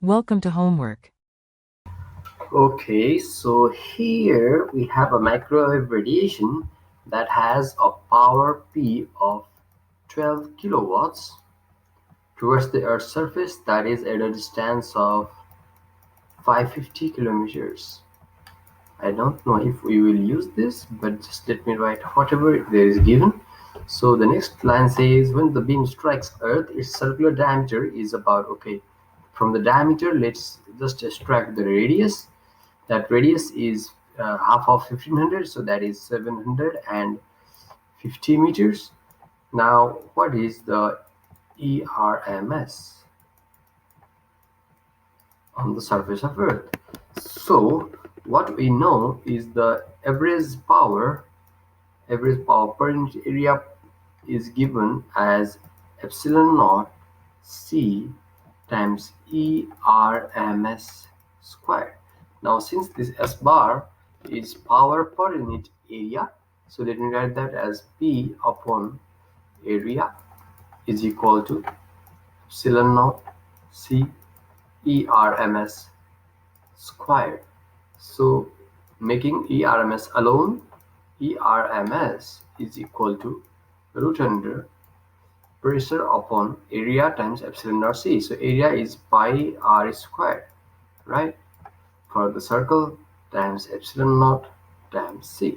Welcome to homework. Okay, so here we have a microwave radiation that has a power P of 12 kilowatts towards the Earth's surface, that is at a distance of 550 kilometers. I don't know if we will use this, but just let me write whatever there is given. So the next line says when the beam strikes Earth, its circular diameter is about, okay, from the diameter, let's just extract the radius. That radius is half of 1500, so that is 750 meters. Now, what is the ERMS on the surface of Earth? So, what we know is the average power per unit area is given as epsilon naught C times ERMS squared. Now since this S bar is power per unit area, so let me write that as P upon area is equal to epsilon naught C ERMS squared. So making ERMS alone, ERMS is equal to root under pressure upon area times epsilon naught c. So area is pi r squared, right? For the circle times epsilon naught times c.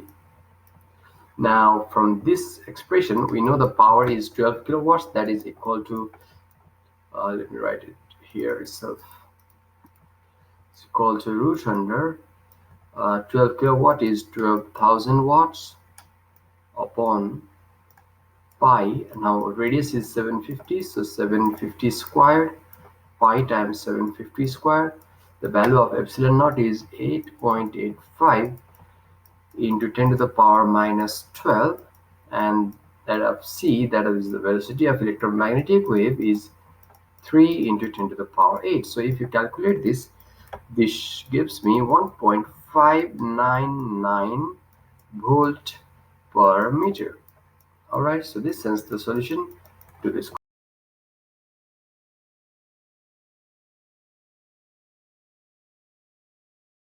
Now from this expression, we know the power is 12 kilowatts. That is equal to, let me write it here itself. It's equal to root under 12 kilowatt is 12,000 watts upon pi. Now radius is 750, so 750 squared pi times 750 squared. The value of epsilon naught is 8.85 into 10 to the power minus 12, and that of c, that is the velocity of electromagnetic wave, is 3 into 10 to the power 8. So if you calculate this, this gives me 1.599 volt per meter. Alright, so this sends the solution to this question.